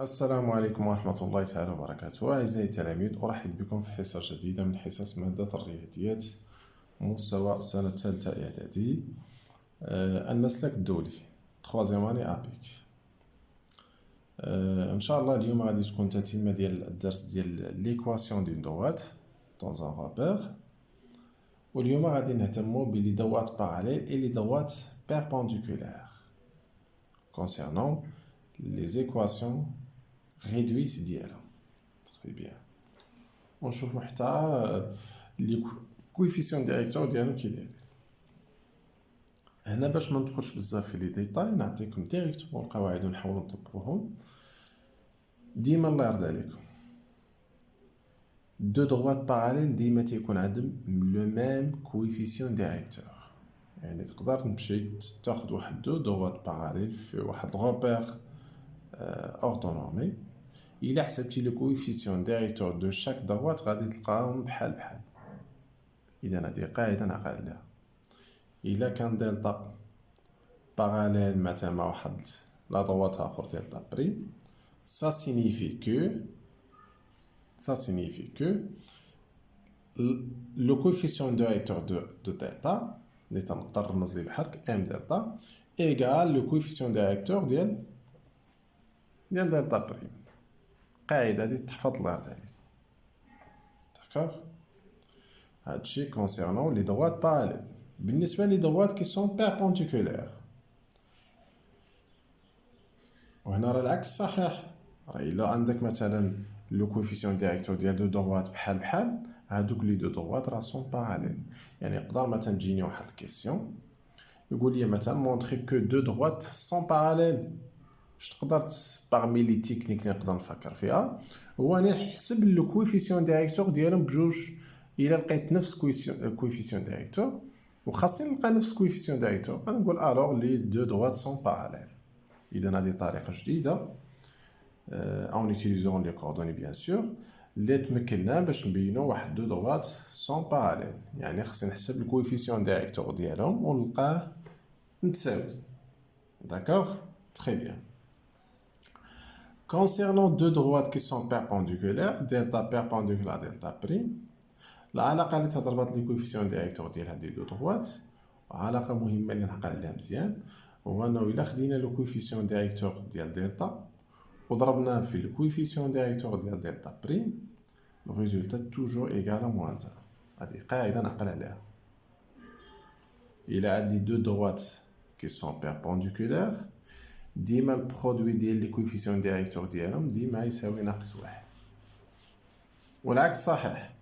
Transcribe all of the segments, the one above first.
السلام عليكم ورحمة الله تعالى وبركاته. أعزائي التلاميذ، أرحب بكم في حصة جديدة من حصص مادة الرياضيات مستوى السنة الثالثة إعدادي، المسلك الدولي troisième année أبيك. إن شاء الله اليوم غادي تكون تتمة ديال الدرس ديال ليكواسيون دون دوات dans un rapport، واليوم غادي نهتمو بلي دوات parallèles et les دوات perpendiculaires concernant les équations réduites ديالهم. Très bien. ونشوفو حتى لي كويفيسيون ديريكتور ديالهم كي دايرين. هنا باش ما ندخلش بزاف في لي ديتاي نعطيكم ديريكتومون القواعد ونحاولوا نطبقوهم. ديما الله يرضي عليكم دو دروات باراليل ديما تيكون عندهم لو ميم كويفيسيون ديريكتور، يعني تقدر تمشي تاخذ واحد دو دروات باراليل في واحد الغوبير اورتونومي، الا حسبتي لو كويفيسيون ديريكتور دو شاك دروات غادي تلقاهم بحال بحال. اذا هذه قاعده نعقل عليها، الا كان دلتا باراليل مثلا مع واحد لا دروات اخر دلتا بري، ça signifie que le coefficient directeur de delta اللي تنقدر نرمز ليه بحال m delta égale le coefficient directeur ديال دلتا بريم. قاعده هذه تحفظ الله يرضي عليك. داكوغ، هادشي concernant les droites parallèles. بالنسبه لي droites qui sont perpendiculaires، وهنا راه العكس صحيح. راه الا عندك مثلا لو كوفيسيون ديريكتور ديال دو دروات بحال بحال، هادوك لي دو دروات راه سون باراليل. يعني يقدر مثلا تجيني واحد الكيسيون يقول لي مثلا مونطري كو دو دروات سون باراليل. واش تقدر باغمي لي تكنيك اللي نقدر نفكر فيها هو انا نحسب لو كوفيسيون ديريكتور ديالهم بجوج. الا لقيت نفس كوفيسيون ديريكتور وخاصني نلقى نفس كوفيسيون ديريكتور، غنقول الوغ لي دو دروات سون باراليل. اذا هذه طريقه جديده en utilisant les coordonnées bien sûr اللي تمكننا باش نبينوا واحد دو دروات سون باراليل. يعني خصني نحسب الكويفيسيون ديريكتور ديالهم ونلقاه متساوي. داكوغ، très bien. Concernant deux droites qui sont perpendiculaires، delta perpendiculaire delta prime، العلاقه اللي تضربط لي كويفيسيون ديريكتور ديال هذه دو دروات علاقه مهمه اللي نعقل عليها مزيان، هو انه الا خدينا لو كويفيسيون ديريكتور ديال دلتا وضربناه في لو كويفيسيون ديريكتور ديال دلتا بريم، لو ريزولتا توجور ايغال ا موان 1. هذه قاعده نعقل عليها. الا عندي دو دروات كي سون بيربونديكولير، ديما البرودوي ديال لي كويفيسيون ديريكتور ديالهم ديما يساوي ناقص واحد، والعكس صحيح.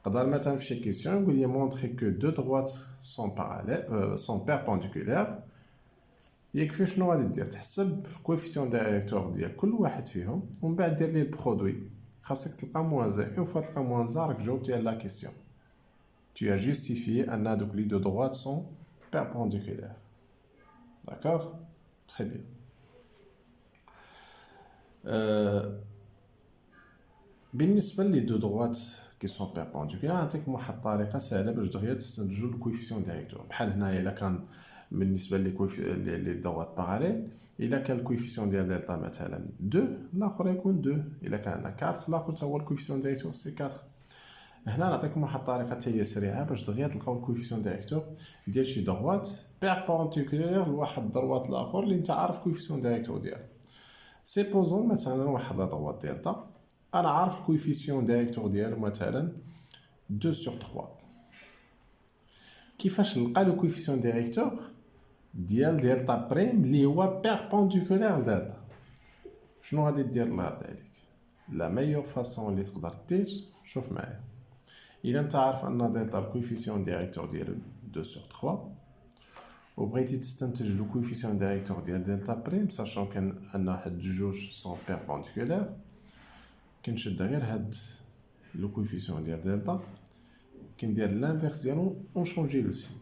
قدر مثلا في شي كيسيون يقول لي مونطري كو دو دروات سون باراليل سون بيربونديكولير، يكفي شنو غادي دير؟ تحسب الكويفيسيون ديريكتور ديال كل واحد فيهم ومن بعد دير ليه البرودوي. خاصك تلقى موان زان. اون فوا تلقى موان زان راك جاوبتي على لا كيسيون. tu as justifié ان هادوك لي دو دروات سون بيربونديكولير. داكوغ، très bien. بالنسبه لي دو دروات كي سون بيربونديكولير نعطيكم واحد الطريقه سهله باش دغيا تستنتجوا الكويفيسيون ديريكتور. بحال هنايا الا كان بالنسبه لي دروات باراليل، الا كان الكويفيسيون ديال دلتا مثلا 2 الاخر يكون 2، الا كان 4 الاخر حتى هو الكويفيسيون ديريكتور سي 4. هنا نعطيكم واحد الطريقه حتى هي سريعه باش دغيا تلقاو الكويفيسيون ديريكتور ديال شي دروات بيربونديكولير لواحد الدروات الاخر اللي انت عارف الكويفيسيون ديريكتور ديالو. سيبوزون مثلا واحد لا دروات دلتا انا عارف الكويفيسيون ديريكتور ديالو مثلا 2 sur 3. كيفاش نلقى لو كويفيسيون ديريكتور ديال دلتا بريم اللي هو بيربونديكولير لدلتا؟ شنو غادي دير الله يرضي عليك؟ لا ميور فاصون اللي تقدر دير، شوف معايا. الا انت عارف ان دلتا الكويفيسيون ديريكتور ديالو 2 sur 3 وبغيتي تستنتج لو كويفيسيون ديريكتور ديال دلتا بريم ساشون كان ان هاد جوج سون بيربونديكولير، كنشد غير هاد لو كويفيسيون ديال دلتا كندير لانفيرس ديالو ونشونجي لو سين.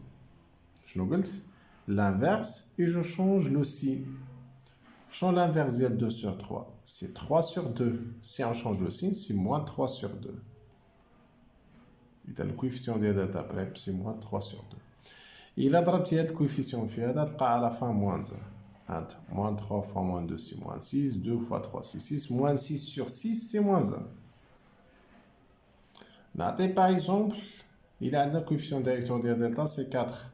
شنو قلت؟ l'inverse et je change le signe. Change l'inverse de 2 sur 3, c'est 3 sur 2. Si on change le signe, c'est moins 3 sur 2. Et le coefficient de delta prime, c'est moins 3 sur 2. Il a ضربت هاد الكويفيسيون في هذا تلقى على fin moins 1. Attends, moins 3 fois moins 2, c'est moins 6. 2 fois 3, c'est 6. Moins 6 sur 6, c'est moins 1. Par exemple, il a un coefficient directeur de delta, c'est 4.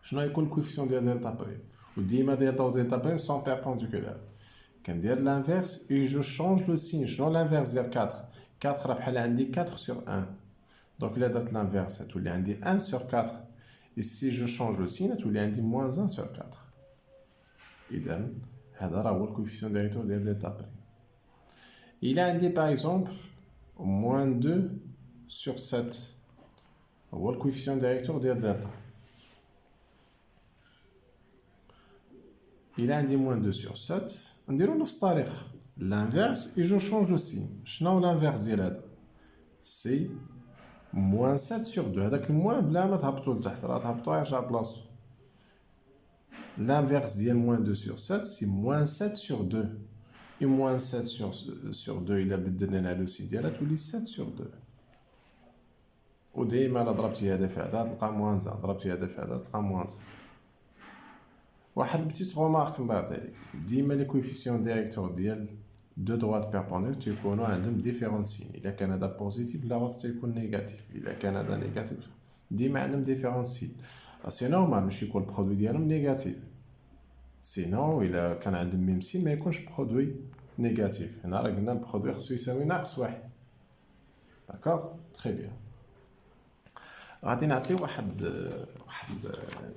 Je n'ai le coefficient de delta prime. Ou dima delta ou delta prime sont perpendiculaires. Quand je dis l'inverse, et je change le signe. Je change l'inverse de 4. 4 a 4 sur 1. Donc, il a l'inverse. Il a 1 sur 4. Et si je change le signe, il a moins 1 sur 4. إذا هذا هو الكوفيسيون ديريكتور ديال دلتا بريم. Il a عندي par exemple moins 2 sur 7 هو الكوفيسيون ديريكتور ديال دلتا. Il a عندي moins 2 sur 7 نديرو نفس الطريقة l'inverse et je change le signe. شنو l'inverse ديال هذا؟ سي moins 7 sur 2. هذاك الموان بلا ما تهبطو لتحت راه تهبطو يرجع بلاصتو. L'inverse de moins 2 sur 7, c'est moins 7 sur 2. Et moins 7 sur 2, il a donné le signe ديالها تولي 7 sur 2. وديما الا ضربتي هذا في هذا تلقى موان 1، ضربتي هذا في هذا تلقى موان 1. واحد بتيت رومارك من بعد عليك، ديما لي كويفيسيون ديريكتور ديال دو دروات بيربونديكول تيكونوا عندهم ديفيرون سين. الا كان هذا بوزيتيف لا تيكون نيجاتيف، الا كان هذا نيجاتيف ديما عندهم ديفيرون سين. سي نورمال باش يكون البرودوي ديالهم نيجاتيف، سينو الا كان عندهم ميم سين ما يكونش برودوي نيجاتيف. هنا راه قلنا البرودوي خصو يساوي ناقص واحد. داكوغ تري بيان. غادي نعطي واحد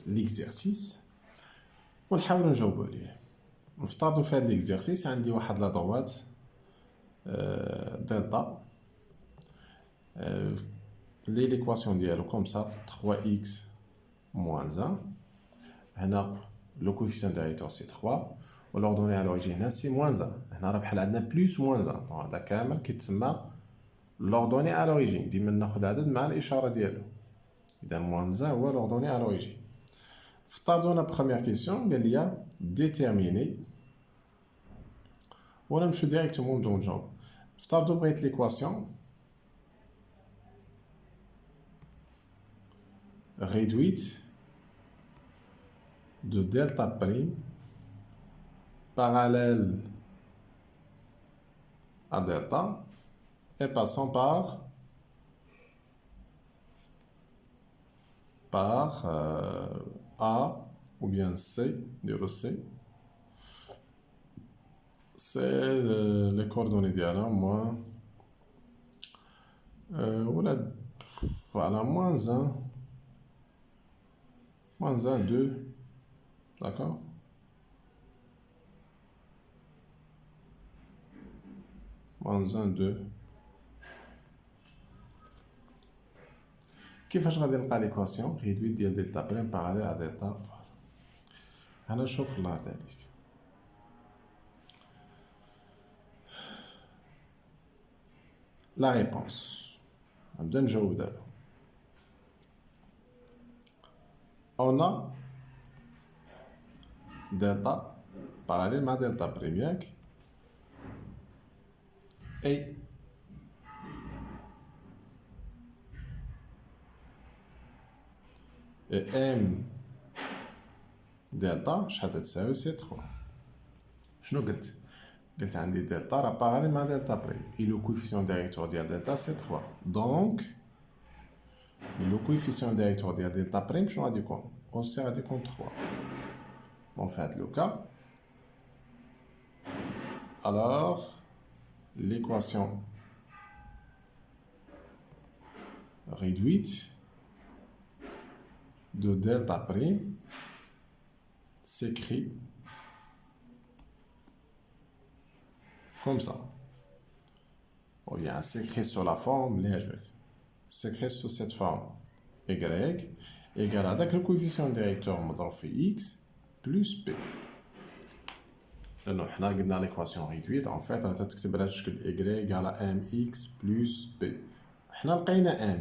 ليكزيرسيس ونحاولوا نجاوبوا عليه. نفترضوا في هذا ليكزيرسيس عندي واحد لا دوات دلتا لي ليكواسيون ديالو كوم سا 3x moins 1. هنا le coefficient directeur c'est 3 و l'ordonnée à l'origine c'est moins 1. هنا راه بحال عندنا plus moins 1. هذا كامل كيتسمى l'ordonnée à l'origine. ديما ناخذ عدد مع الاشاره ديالو. اذا moins 1 هو l'ordonnée à l'origine. افترضوا انا بروميير كيسيون قال لي ديتيرميني ولا نمشيو ديريكتومون بدون نجاوب. افترضوا بغيت ليكواسيون réduite de delta prime parallèle à delta et passant par A ou bien C, dire C. C'est les coordonnées d'Yala, moins voilà, moins 1, 2, d'accord? Moins 1, 2. كيفاش غادي نلقى ليكواسيون ريدويت ديال دلتا بريم باراليل على دلتا؟ هنا نشوف الله يرضي عليك. لا ريبونس نبدا نجاوب دابا. on a delta parallèle مع دلتا بريم ياك اي ام دلتا شحال تساوي سي 3. شنو قلت؟ قلت عندي دلتا راه باراليل مع دلتا بريم اي لو كوفيسيون ديريكتور ديال دلتا سي 3. دونك لو كوفيسيون ديريكتور ديال دلتا بريم شنو غادي يكون؟ اوسي غادي يكون 3. دونك في هاد لو كا alors l'équation réduite de delta prime s'écrit comme ça. Ou bien s'écrit sur la forme, s'écrit sur cette forme y égale à le coefficient directeur مضروب في x plus p. لأنه حنا قلنا l'équation réduite en fait راه تتكتب بهذا الشكل y على mx plus p. حنا لقينا m،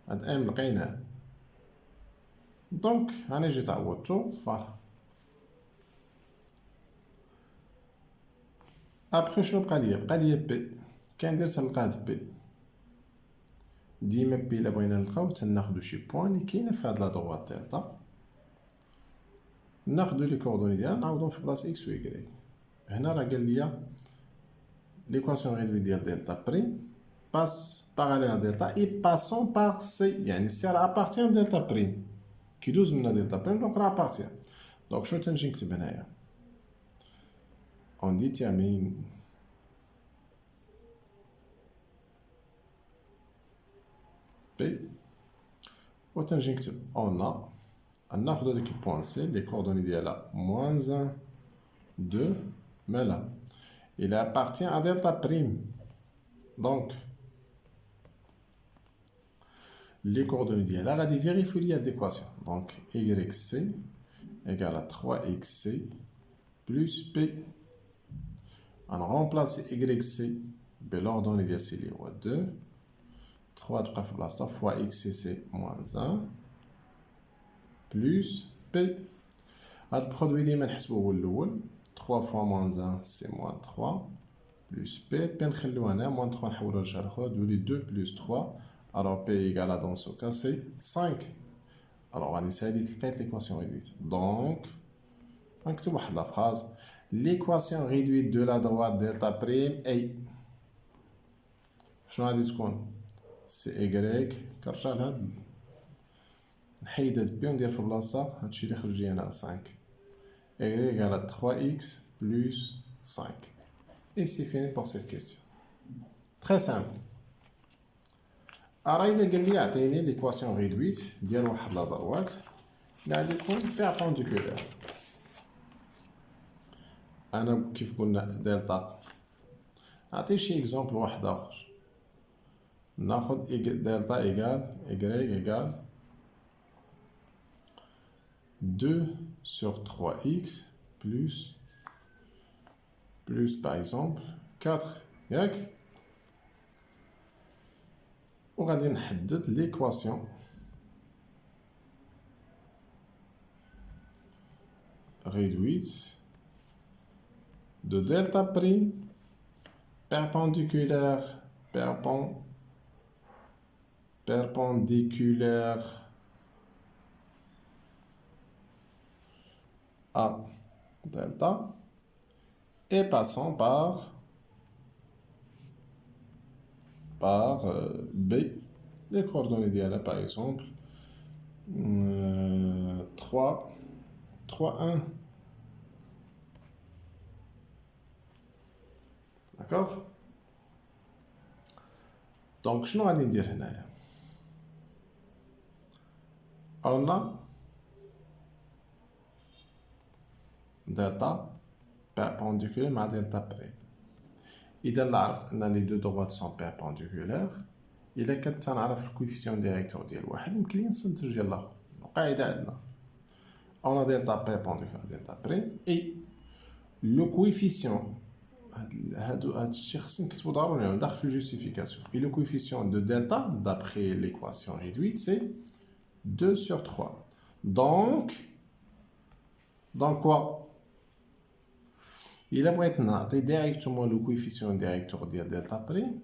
هاد m لقيناه دونك هاني جيت عوضتو فوالا. ابخي شنو بقى ليا بي. كندير تنلقى هاد بي ديما بي الا بغينا نلقاو تناخدو شي بوان لي كاينه في هاد لا دوات دلتا ناخدو لي كوردوني ديالها نعوضهم في بلاصه اكس و ايكغيك. هنا راه قال لي ليكواسيون ريدوي ديال دلتا بريم باس باراليل ا دلتا اي باسون بار سي، يعني سي راه ابارتيان دلتا بريم، كيدوز منها دلتا بريم دونك راه ابارتيان. دونك شنو تنجي نكتب هنايا؟ اون ديتيرمين بي و تنجي نكتب اون ا ناخدو هاديك البوان سي لي كوردوني ديالها موان 1 2 مالا il appartient à delta prime. Donc, les coordonnées d'IA, غادي vérifier l'équation. Donc, YC égale à 3XC plus P. On remplace YC, l'ordonnée d'IA c'est 2. 3 de place fois XCC moins 1 plus P. Le produit اللي ما نحسبوه هو الأول. 3 fois moins 1 c'est moins 3 plus P. P نخليوها هنا moins 3 نحولوها لجهة الأخرى تولي 2 plus 3. Alors P égale à dans ce cas c'est 5. Alors غادي نسالي لقيت l'équation réduite. Donc نكتب واحد لا phrase. L'équation réduite de la droite delta prime est شنو غادي تكون؟ سي Y كنرجع لهاد نحيد هاد بي وندير في بلاصة هادشي اللي خرج لي هنا 5. Y égale à 3x plus 5. Et c'est fini pour cette question. Très simple. راه إلا قال لي عطيني ليكواسيون ريدويت ديال واحد لا دروات اللي غادي تكون بيربونديكولار. أنا كيف قلنا دلتا نعطي شي إكزومبل واحد آخر. ناخد دلتا إيكال إيكغيك إيكال 2 sur 3x plus par exemple 4 ياك. وغادي نحدد ليكواسيون réduite de delta prime perpendiculaire à delta et passant par B. Les coordonnées d'IA par exemple 3 1. D'accord? Donc شنو غادي ندير هنايا؟ on a delta perpendiculaire مع delta prime. إذا عرفت أن لي دو droites sont perpendiculaires، إلا كنت تنعرف الكويفيسيون ديريكتور ديال واحد يمكن لي نستنتج ديال الآخر. القاعدة عندنا on a delta perpendiculaire delta prime et le coefficient هاد الشيء خصني نكتبو ضروري داخل في الجوستيفيكاسيون. Et le coefficient de delta d'après l'équation réduite c'est 2 sur 3. Donc quoi? إلا بغيت نعطي ديريكتومون لو كويفيسيون ديريكتور ديال دلتا بريم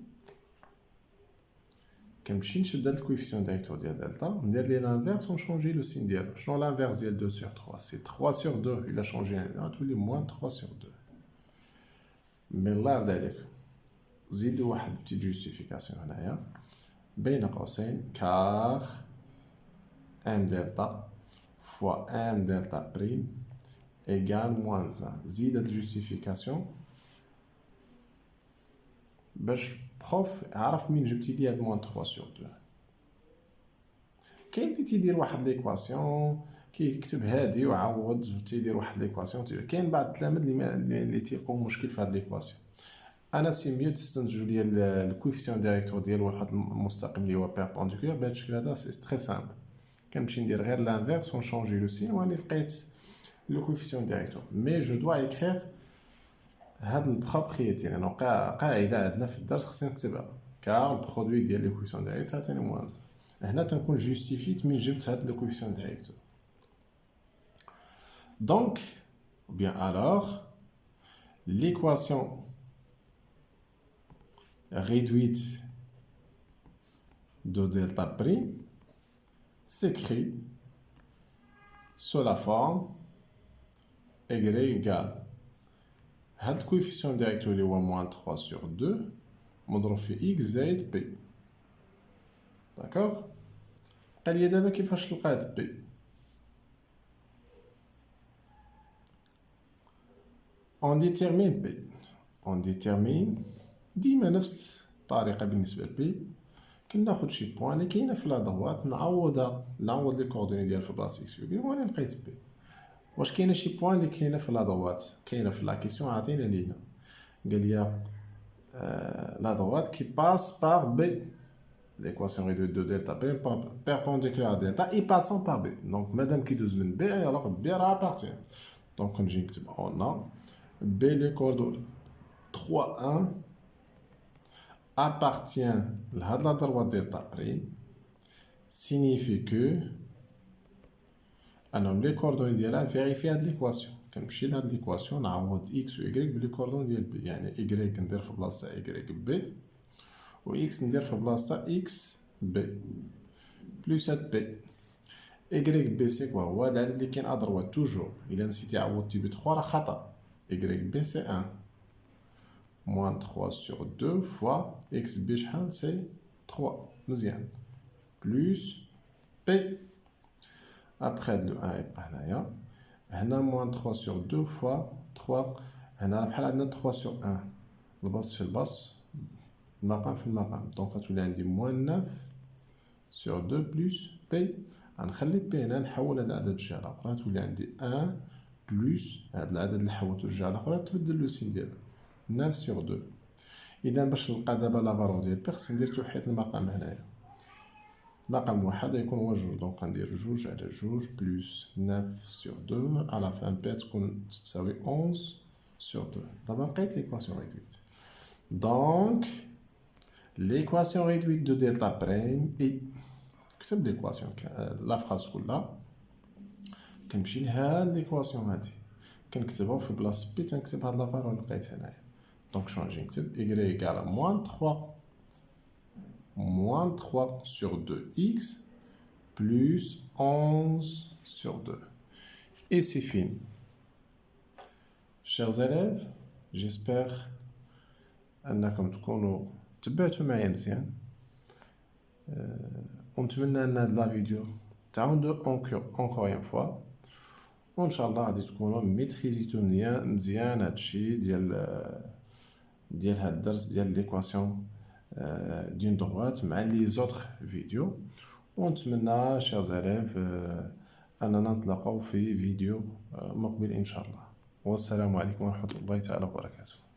كنمشي نشد هاد الكويفيسيون ديريكتور ديال دلتا ندير ليه لانفيرس ونشونجي لو سين ديالو. شنو لانفيرس ديال 2 sur 3 سي 3 sur 2. إلا شونجي غتولي موان 3 sur 2. مي الله يرضي عليك زيدو واحد بتيت جوستيفيكاسيون هنايا بين قوسين كار ام دلتا فوا ام دلتا بريم égale moins 1. زيد هاد الجوستيفيكاسيون باش بروف عرف منين جبتي لي هاد موان 3 sur 2. كاين اللي تيدير واحد ليكواسيون كيكتب هادي وعوض تيدير واحد ليكواسيون. كاين بعض التلاميذ اللي تيلقاو مشكل في هاد ليكواسيون. انا سي ميو تستنتجوا لي الكويفيسيون ديريكتور ديال واحد المستقيم اللي هو بيربونديكولار بهاد الشكل هذا. سي تري سامبل. كنمشي ندير غير لانفيرس ونشونجي لو سين واني لقيت لو كوفيسيون ديريكتور. مي جو دوا ايكريغ هاد البروبريتي لانه قاعده عندنا في الدرس خصني نكتبها كار البرودوي ديال لو كوفيسيون ديريكتور عطيني موان. هنا تنكون جوستيفيت من جبت هاد لو كوفيسيون ديريكتور. دونك bien alors l'équation réduite de delta prime s'écrit sous la forme y égale هاد الكويفيسيون ديريكتو اللي هو موان 3 sur 2 مضروب في x زائد b. داكوغ. بقى ليا دابا كيفاش لقيت b. on détermine b. on détermine ديما نفس الطريقة بالنسبة ل b. كناخد شي بوان اللي كاينة في لا دروات نعوض لي كوردوني ديال في بلاصة x و y وأنا لقيت b. واش كاينة شي بوان اللي كاينة في لا دروات كاينة في لا كيسيون عطينا لينا قال ليا la droite qui passe par B. L'équation réduite de delta P perpendiculaire à delta et passant par B. Donc, madame qui douze min B, alors B appartient. Donc, on a B les coordonnées 3, 1 appartient à la droite delta prime. Signifie que les coordonnées ديالها vérifient هاد l'équation. كنمشي لهاد ليكواسيون نعوض x و y بلي كوردون ديال b يعني y ندير في بلاصتها y b و x ندير في بلاصتها x b بلوس هاد b y b سي كوا هو العدد اللي كاين ادروات توجور الا نسيتي عوضتي ب 3 راه خطا y b سي 1 موان 3 sur 2 فوا x b شحال سي 3 مزيان بلوس b ابخي هاد لو 1 يبقى هنايا هنا موان 3 sur 2 fois 3 هنا بحال عندنا 3 sur 1 الباص في الباص المقام في المقام دونك غتولي عندي موان 9 sur 2 بلوس بي غنخلي بي هنا نحول هاد العدد الجهة الأخرى تولي عندي 1 بلوس هاد العدد اللي حولتو الجهة الأخرى تبدل لو سين ديالو 9 sur 2 إذا باش نلقى دابا لا فالور ديال بي خصني ندير توحيد المقام هنايا مقام واحد يكون هو جوج دونك غندير جوج على جوج بلوس 9 sur 2 على فان بي تكون تساوي 11 sur 2 دابا لقيت ليكواسيون ريدويت دونك ليكواسيون ريدويت دو دلتا بريم اي كتب ليكواسيون لا فراز كلها كنمشي لهاد ليكواسيون هادي كنكتبها في بلاصه بي تنكتب هاد لا فالور اللي لقيت هنايا دونك شونجي نكتب y égale موان 3 moins 3 sur 2x plus 11 sur 2. Et c'est fini. Chers élèves, j'espère أنكم تكونوا تبعتوا معايا مزيان. ونتمنى أن هاد لا فيديو تعاودوا encore une fois. وإن شاء الله غادي تكونوا ميتريزيتو مزيان هادشي ديال هاد الدرس ديال ليكواسيون d'une droite مع لي زوتر فيديو ونتمنى شيرز élèves أننا نتلاقاو في فيديو مقبل إن شاء الله والسلام عليكم ورحمة الله تعالى وبركاته.